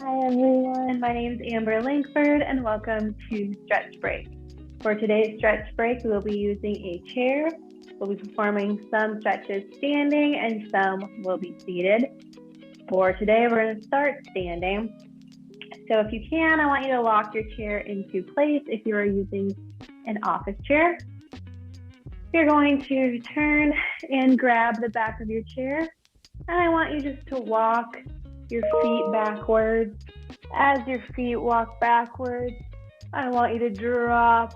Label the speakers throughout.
Speaker 1: Hi everyone, my name is Amber Langford and welcome to Stretch Break. For today's stretch break, we will be using a chair. We'll be performing some stretches standing and some will be seated. For today, we're going to start standing. So if you can, I want you to lock your chair into place if you are using an office chair. You're going to turn and grab the back of your chair, and I want you just to walk your feet backwards. As your feet walk backwards, I want you to drop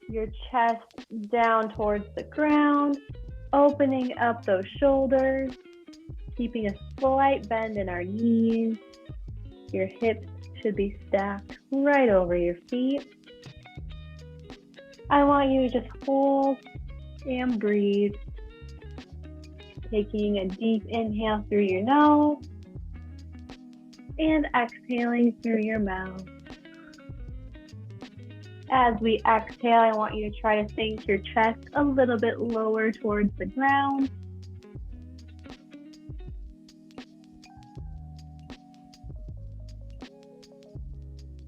Speaker 1: your chest down towards the ground, opening up those shoulders, keeping a slight bend in our knees. Your hips should be stacked right over your feet. I want you to just hold and breathe, taking a deep inhale through your nose and exhaling through your mouth. As we exhale, I want you to try to sink your chest a little bit lower towards the ground.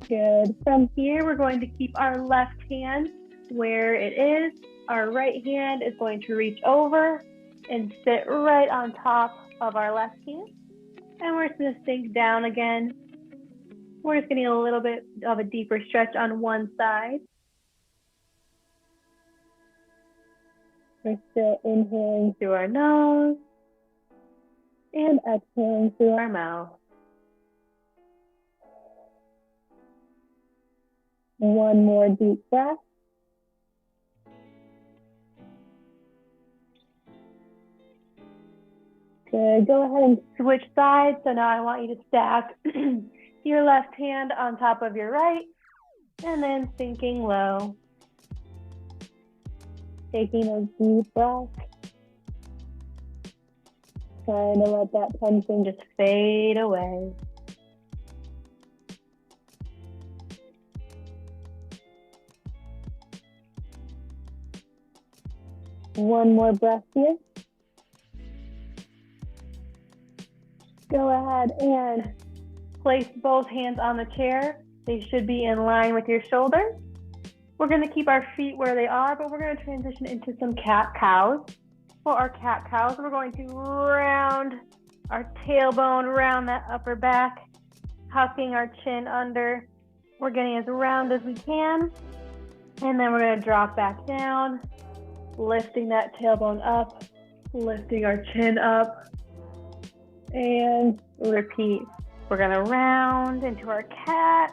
Speaker 1: Good. From here, we're going to keep our left hand where it is. Our right hand is going to reach over and sit right on top of our left hand. And we're just going to sink down again. We're just getting a little bit of a deeper stretch on one side. We're still inhaling through our nose and exhaling through our mouth. One more deep breath. Good. Go ahead and switch sides. So now I want you to stack your left hand on top of your right and then sinking low. Taking a deep breath. Trying to let that tension just fade away. One more breath here. Go ahead and place both hands on the chair. They should be in line with your shoulders. We're going to keep our feet where they are, but we're going to transition into some cat-cows. For our cat-cows, we're going to round our tailbone around that upper back, hucking our chin under. We're getting as round as we can. And then we're going to drop back down, lifting that tailbone up, lifting our chin up. And repeat. We're going to round into our cat.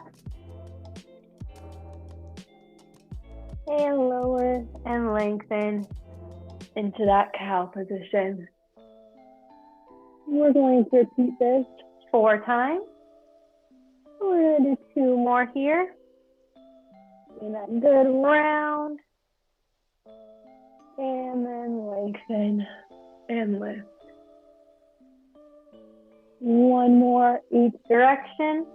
Speaker 1: And lower and lengthen into that cow position. We're going to repeat this 4 times. We're going to do 2 more here. In that good round. And then lengthen and lift. 1 more each direction.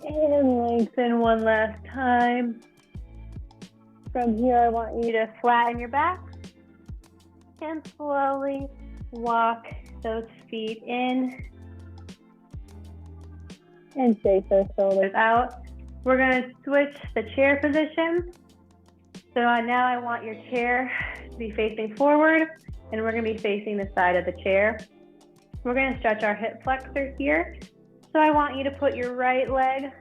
Speaker 1: And lengthen 1 last time. From here, I want you to flatten your back and slowly walk those feet in and shake those shoulders out. We're going to switch the chair position. So now I want your chair to be facing forward, and we're going to be facing the side of the chair. We're going to stretch our hip flexor here. So I want you to put your right leg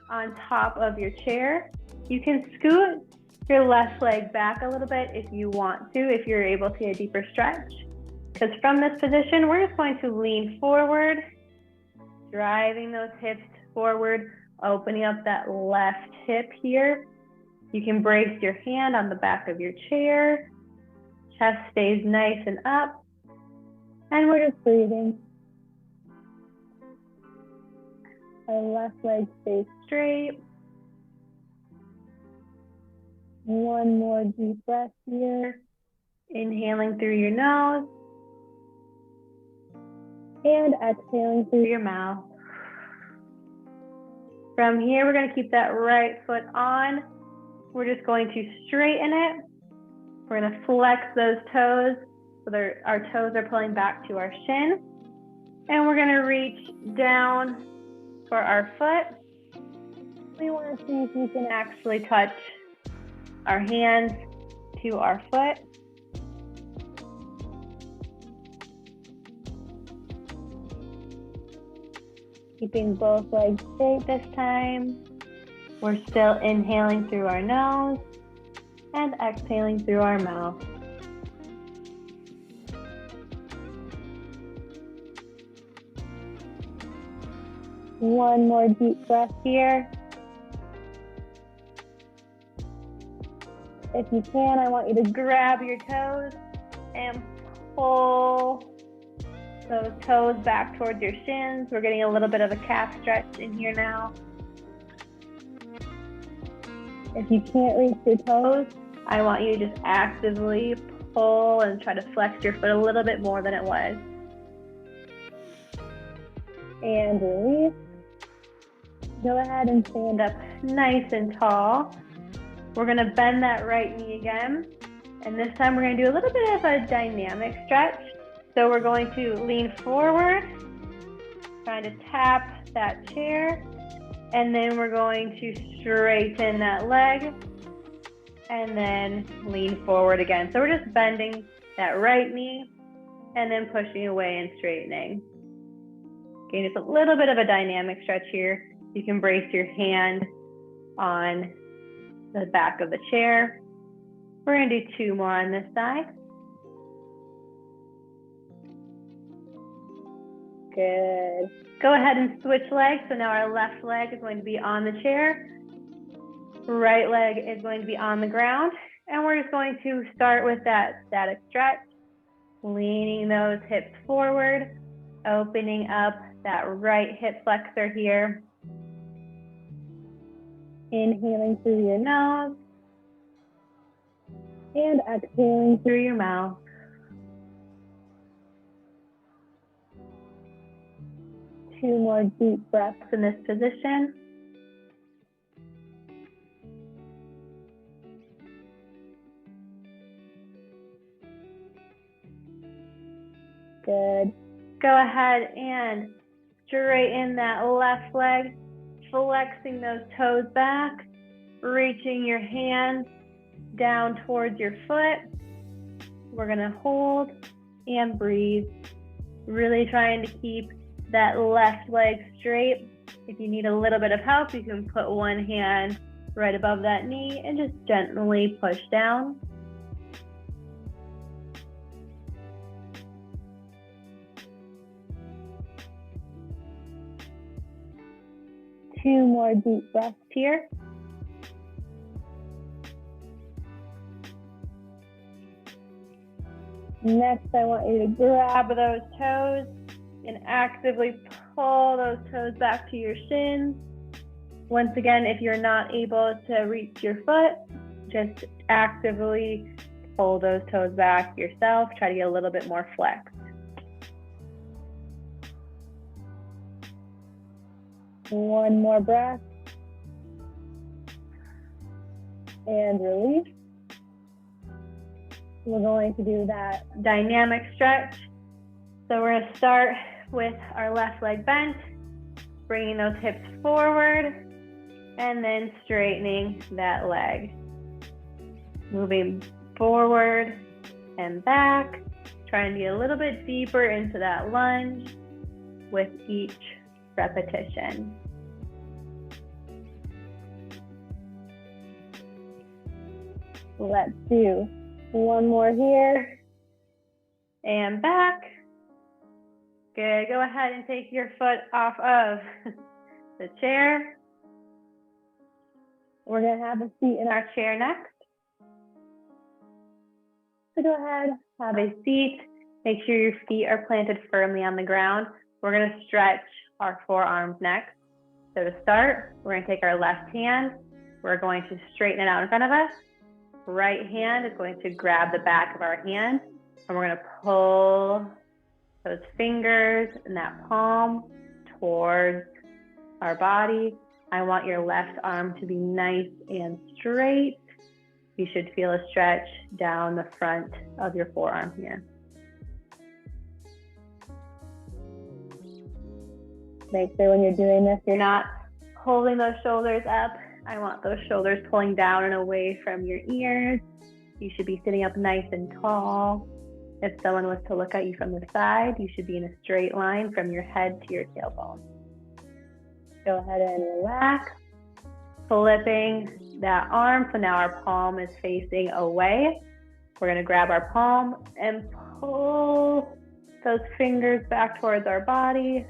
Speaker 1: on top of your chair. You can scoot your left leg back a little bit if you want to, if you're able to get a deeper stretch. Because from this position, we're just going to lean forward, driving those hips forward, opening up that left hip here. You can brace your hand on the back of your chair. Chest stays nice and up. And we're just breathing. Our left leg stays straight. 1 more deep breath here. Inhaling through your nose. And exhaling through your mouth. From here, we're going to keep that right foot on. We're just going to straighten it. We're going to flex those toes So our toes are pulling back to our shin. And we're gonna reach down for our foot. We wanna see if we can actually touch our hands to our foot. Keeping both legs straight this time. We're still inhaling through our nose and exhaling through our mouth. One more deep breath here. If you can, I want you to grab your toes and pull those toes back towards your shins. We're getting a little bit of a calf stretch in here now. If you can't reach your toes, I want you to just actively pull and try to flex your foot a little bit more than it was. And release. Go ahead and stand up nice and tall. We're gonna bend that right knee again. And this time we're gonna do a little bit of a dynamic stretch. So we're going to lean forward, trying to tap that chair. And then we're going to straighten that leg and then lean forward again. So we're just bending that right knee and then pushing away and straightening. Okay, just a little bit of a dynamic stretch here. You can brace your hand on the back of the chair. We're gonna do 2 more on this side. Good. Go ahead and switch legs. So now our left leg is going to be on the chair. Right leg is going to be on the ground. And we're just going to start with that static stretch, leaning those hips forward, opening up that right hip flexor here. Inhaling through your nose and exhaling through your mouth. Two more deep breaths in this position. Good. Go ahead and straighten that left leg, flexing those toes back, reaching your hands down towards your foot. We're gonna hold and breathe, really trying to keep that left leg straight. If you need a little bit of help, you can put one hand right above that knee and just gently push down. Two more deep breaths here. Next, I want you to grab those toes and actively pull those toes back to your shins. Once again, if you're not able to reach your foot, just actively pull those toes back yourself. Try to get a little bit more flex. One more breath. And release. We're going to do that dynamic stretch. So we're going to start with our left leg bent, bringing those hips forward, and then straightening that leg. Moving forward and back, trying to get a little bit deeper into that lunge with each repetition. Let's do one more here and back. Good. Go ahead and take your foot off of the chair. We're going to have a seat in our chair next. So go ahead, have a seat. Make sure your feet are planted firmly on the ground. We're going to stretch our forearms next. So to start, we're going to take our left hand. We're going to straighten it out in front of us. Right hand is going to grab the back of our hand, and we're going to pull those fingers and that palm towards our body. I want your left arm to be nice and straight. You should feel a stretch down the front of your forearm here. Make sure when you're doing this, you're not holding those shoulders up. I want those shoulders pulling down and away from your ears. You should be sitting up nice and tall. If someone was to look at you from the side, you should be in a straight line from your head to your tailbone. Go ahead and relax, flipping that arm. So now our palm is facing away. We're going to grab our palm and pull those fingers back towards our body,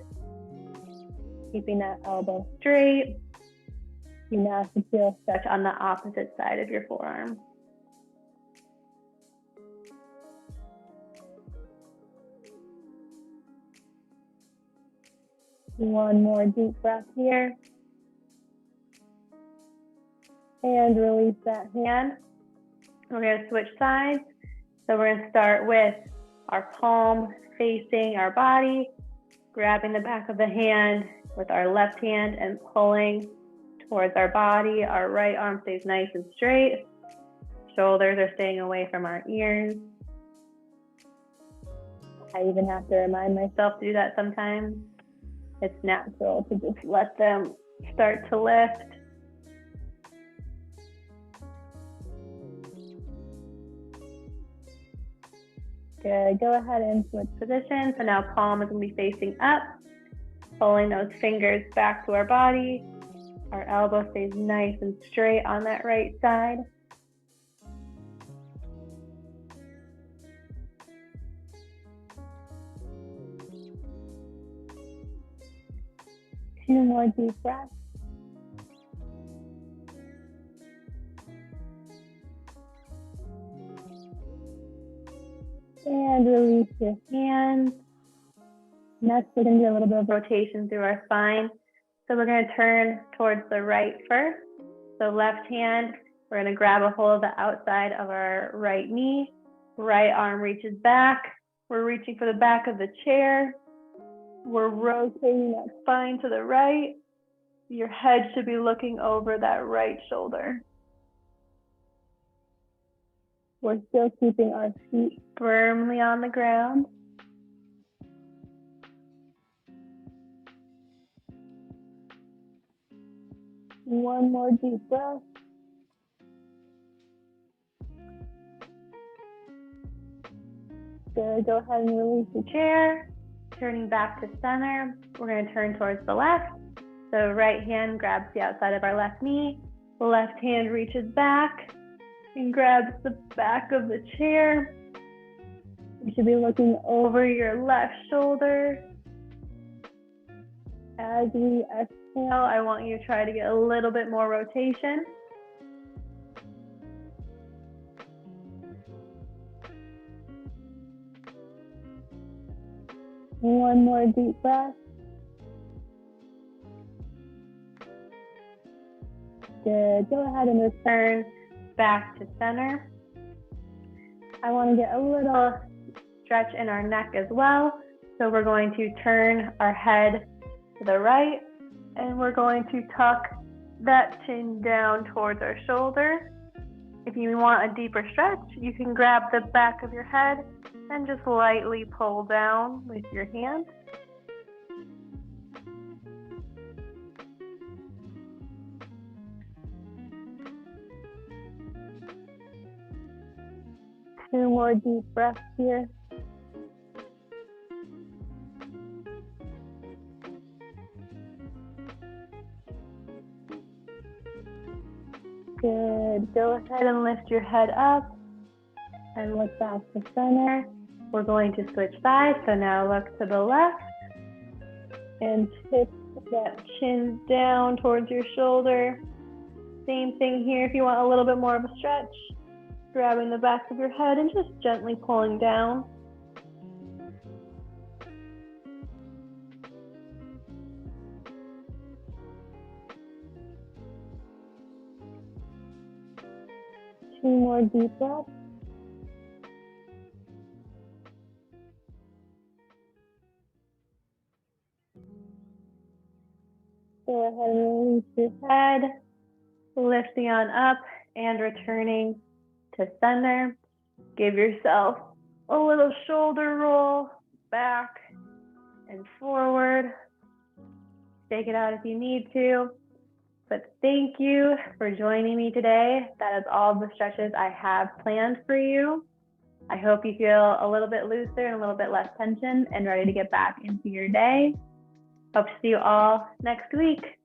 Speaker 1: keeping that elbow straight. You now can feel stretch on the opposite side of your forearm. One more deep breath here. And release that hand. We're going to switch sides. So we're going to start with our palm facing our body, grabbing the back of the hand with our left hand and pulling towards our body. Our right arm stays nice and straight. Shoulders are staying away from our ears. I even have to remind myself to do that sometimes. It's natural to just let them start to lift. Good. Go ahead and switch position. So now palm is going to be facing up, pulling those fingers back to our body. Our elbow stays nice and straight on that right side. Two more deep breaths. And release your hands. Next, we're going to do a little bit of rotation through our spine. So we're going to turn towards the right first. So left hand, we're going to grab a hold of the outside of our right knee. Right arm reaches back. We're reaching for the back of the chair. We're rotating that spine to the right. Your head should be looking over that right shoulder. We're still keeping our feet firmly on the ground. One more deep breath. Good. Go ahead and release the chair. Turning back to center. We're going to turn towards the left. So right hand grabs the outside of our left knee. The left hand reaches back and grabs the back of the chair. You should be looking over your left shoulder. As we exhale, I want you to try to get a little bit more rotation. One more deep breath. Good. Go ahead and return back to center. I want to get a little stretch in our neck as well. So we're going to turn our head to the right and we're going to tuck that chin down towards our shoulder. If you want a deeper stretch, you can grab the back of your head and just lightly pull down with your hand. Two more deep breaths here. Good. Go ahead and lift your head up and look back to center. We're going to switch sides. So now look to the left and tip that chin down towards your shoulder. Same thing here. If you want a little bit more of a stretch, grabbing the back of your head and just gently pulling down. Two more deep breaths. Go ahead and release your head, lifting on up and returning to center. Give yourself a little shoulder roll back and forward. shake it out if you need to. But thank you for joining me today. That is all the stretches I have planned for you. I hope you feel a little bit looser and a little bit less tension and ready to get back into your day. Hope to see you all next week.